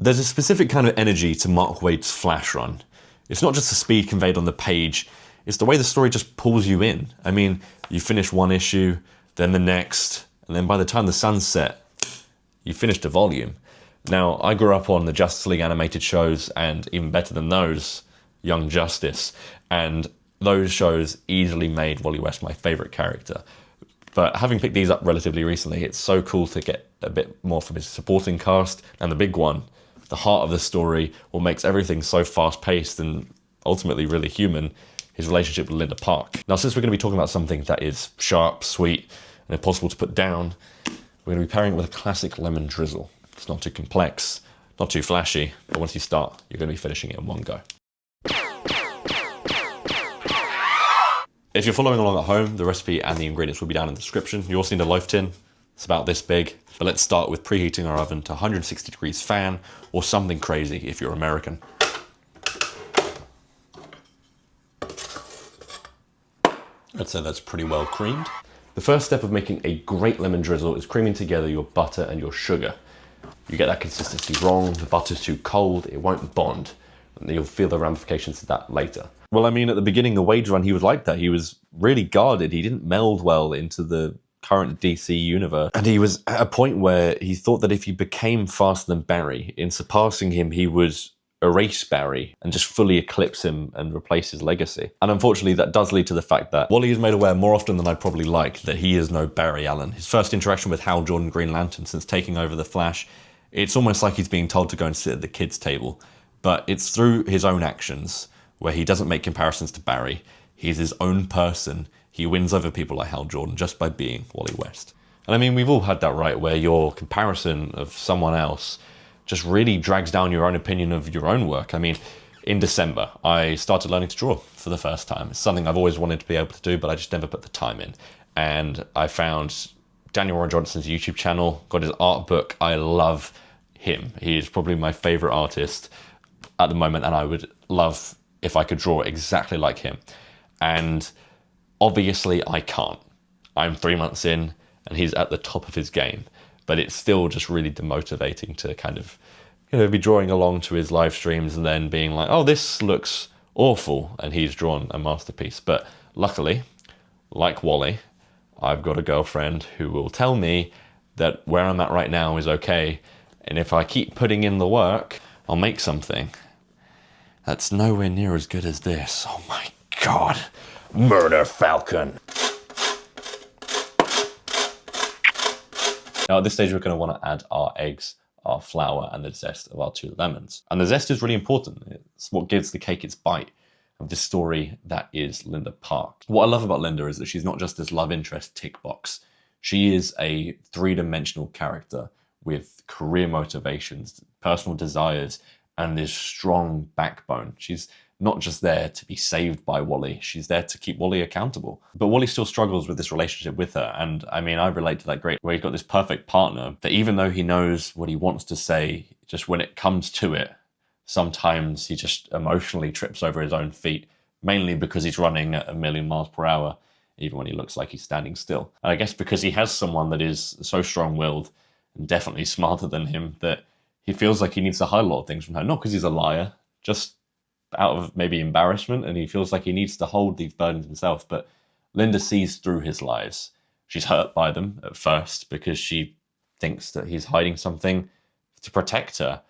There's a specific kind of energy to Mark Waid's Flash run. It's not just the speed conveyed on the page, it's the way the story just pulls you in. I mean, you finish one issue, then the next, and then by the time the sun's set, you finished a volume. Now, I grew up on the Justice League animated shows, and even better than those, Young Justice, and those shows easily made Wally West my favourite character. But having picked these up relatively recently, it's so cool to get a bit more from his supporting cast, and the big one, the heart of the story, what makes everything so fast-paced and ultimately really human, his relationship with Linda Park. Now, since we're going to be talking about something that is sharp, sweet, and impossible to put down, we're going to be pairing it with a classic lemon drizzle. It's not too complex, not too flashy, but once you start, you're going to be finishing it in one go. If you're following along at home, the recipe and the ingredients will be down in the description. You also need a loaf tin. It's about this big. But let's start with preheating our oven to 160 degrees fan, or something crazy if you're American. I'd say that's pretty well creamed. The first step of making a great lemon drizzle is creaming together your butter and your sugar. You get that consistency wrong, the butter's too cold, it won't bond, and you'll feel the ramifications of that later. Well, I mean, at the beginning of Waid's run, he was like that. He was really guarded. He didn't meld well into the current DC universe. And he was at a point where he thought that if he became faster than Barry, in surpassing him, he would erase Barry and just fully eclipse him and replace his legacy. And unfortunately, that does lead to the fact that Wally is made aware more often than I'd probably like that he is no Barry Allen. His first interaction with Hal Jordan Green Lantern since taking over the Flash, it's almost like he's being told to go and sit at the kids' table. But it's through his own actions, where he doesn't make comparisons to Barry. He's his own person. He wins over people like Hal Jordan just by being Wally West. And I mean, we've all had that, right, where your comparison of someone else just really drags down your own opinion of your own work. I mean, in December, I started learning to draw for the first time. It's something I've always wanted to be able to do, but I just never put the time in. And I found Daniel Warren Johnson's YouTube channel, got his art book. I love him. He is probably my favorite artist at the moment, and I would love if I could draw exactly like him. And obviously I can't. I'm 3 months in and he's at the top of his game, but it's still just really demotivating to kind of, be drawing along to his live streams and then being like, oh, this looks awful, and he's drawn a masterpiece. But luckily, like Wally, I've got a girlfriend who will tell me that where I'm at right now is okay, and if I keep putting in the work, I'll make something that's nowhere near as good as this. Oh my God. Murder Falcon. Now at this stage, we're going to want to add our eggs, our flour, and the zest of our 2 lemons. And the zest is really important. It's what gives the cake its bite of this story that is Linda Park. What I love about Linda is that she's not just this love interest tick box. She is a 3-dimensional character with career motivations, personal desires, and this strong backbone. She's not just there to be saved by Wally, she's there to keep Wally accountable. But Wally still struggles with this relationship with her, and I mean, I relate to that great, where he's got this perfect partner, that even though he knows what he wants to say, just when it comes to it, sometimes he just emotionally trips over his own feet, mainly because he's running at 1,000,000 miles per hour, even when he looks like he's standing still. And I guess because he has someone that is so strong-willed and definitely smarter than him, that he feels like he needs to hide a lot of things from her. Not because he's a liar, just out of maybe embarrassment, and he feels like he needs to hold these burdens himself. But Linda sees through his lies. She's hurt by them at first because she thinks that he's hiding something to protect her,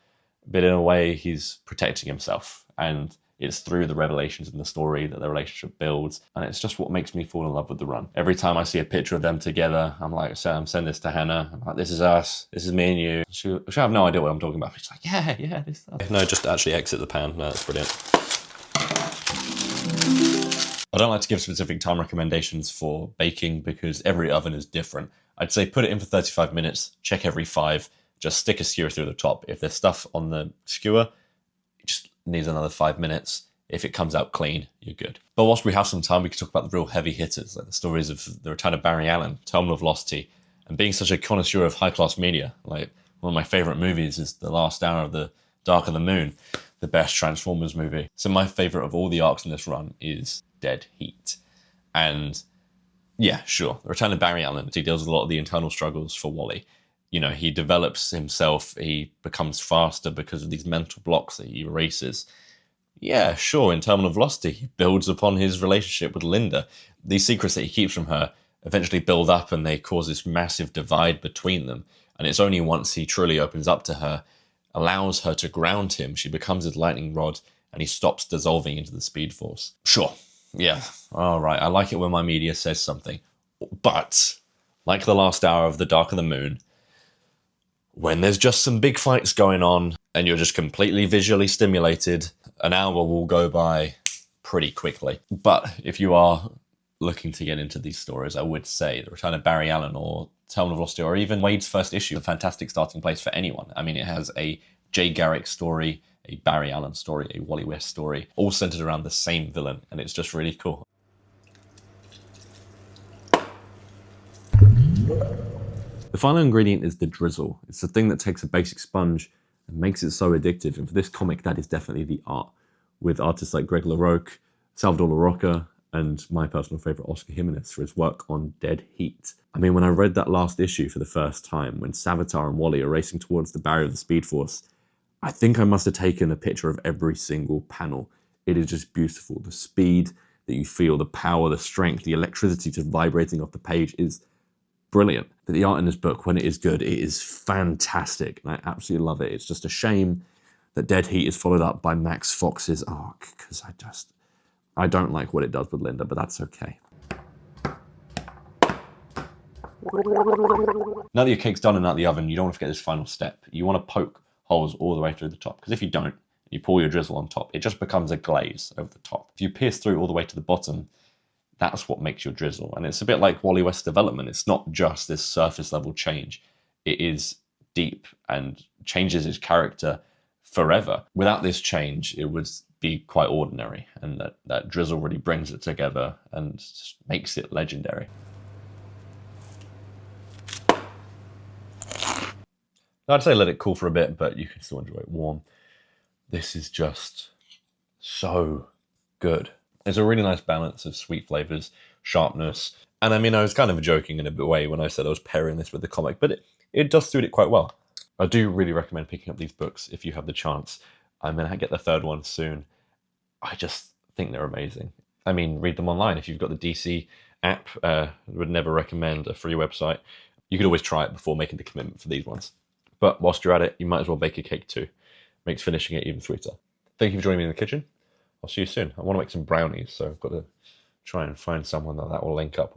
but in a way he's protecting himself. And it's through the revelations in the story that the relationship builds, and it's just what makes me fall in love with the run. Every time I see a picture of them together, I'm like, Sam, send this to Hannah. I'm like, this is us, this is me and you. She'll have no idea what I'm talking about. She's like, yeah, this stuff. No, just actually exit the pan. No, that's brilliant. I don't like to give specific time recommendations for baking because every oven is different. I'd say put it in for 35 minutes, check every 5, just stick a skewer through the top. If there's stuff on the skewer, just needs another 5 minutes. If it comes out clean, you're good. But whilst we have some time, we can talk about the real heavy hitters, like the stories of the return of Barry Allen, Terminal Velocity, and being such a connoisseur of high-class media. Like, one of my favorite movies is The Last Hour of the Dark of the Moon, the best Transformers movie. So my favorite of all the arcs in this run is Dead Heat. And yeah, sure, the return of Barry Allen, he deals with a lot of the internal struggles for Wally. you know, he develops himself, he becomes faster because of these mental blocks that he erases. Yeah, sure, in Terminal Velocity, he builds upon his relationship with Linda. These secrets that he keeps from her eventually build up and they cause this massive divide between them. And it's only once he truly opens up to her, allows her to ground him, she becomes his lightning rod, and he stops dissolving into the Speed Force. Sure, yeah, all right, I like it when my media says something. But, like the last hour of The Dark of the Moon, when there's just some big fights going on and you're just completely visually stimulated, an hour will go by pretty quickly. But if you are looking to get into these stories, I would say The Return of Barry Allen or Terminal Velocity or even Waid's first issue, a fantastic starting place for anyone. I mean, it has a Jay Garrick story, a Barry Allen story, a Wally West story, all centered around the same villain, and it's just really cool. The final ingredient is the drizzle. It's the thing that takes a basic sponge and makes it so addictive. And for this comic, that is definitely the art, with artists like Greg LaRocque, Salvador LaRocca, and my personal favorite, Oscar Jimenez, for his work on Dead Heat. I mean, when I read that last issue for the first time, when Savitar and Wally are racing towards the barrier of the Speed Force, I think I must have taken a picture of every single panel. It is just beautiful. The speed that you feel, the power, the strength, the electricity just vibrating off the page is brilliant. But the art in this book, when it is good, it is fantastic. And I absolutely love it. It's just a shame that Dead Heat is followed up by Max Fox's arc, because I don't like what it does with Linda, but that's okay. Now that your cake's done and out of the oven, you don't want to forget this final step. You want to poke holes all the way through the top, because if you don't, you pour your drizzle on top, it just becomes a glaze over the top. If you pierce through all the way to the bottom, that's what makes your drizzle. And it's a bit like Wally West's development. It's not just this surface level change. It is deep and changes his character forever. Without this change, it would be quite ordinary. And that drizzle really brings it together and just makes it legendary. I'd say let it cool for a bit, but you can still enjoy it warm. This is just so good. There's a really nice balance of sweet flavors, sharpness. And I mean, I was kind of joking in a way when I said I was pairing this with the comic, but it does suit it quite well. I do really recommend picking up these books if you have the chance. I'm going to get the third one soon. I just think they're amazing. I mean, read them online. If you've got the DC app, I would never recommend a free website. You could always try it before making the commitment for these ones. But whilst you're at it, you might as well bake a cake too. Makes finishing it even sweeter. Thank you for joining me in the kitchen. I'll see you soon. I want to make some brownies, so I've got to try and find someone that will link up.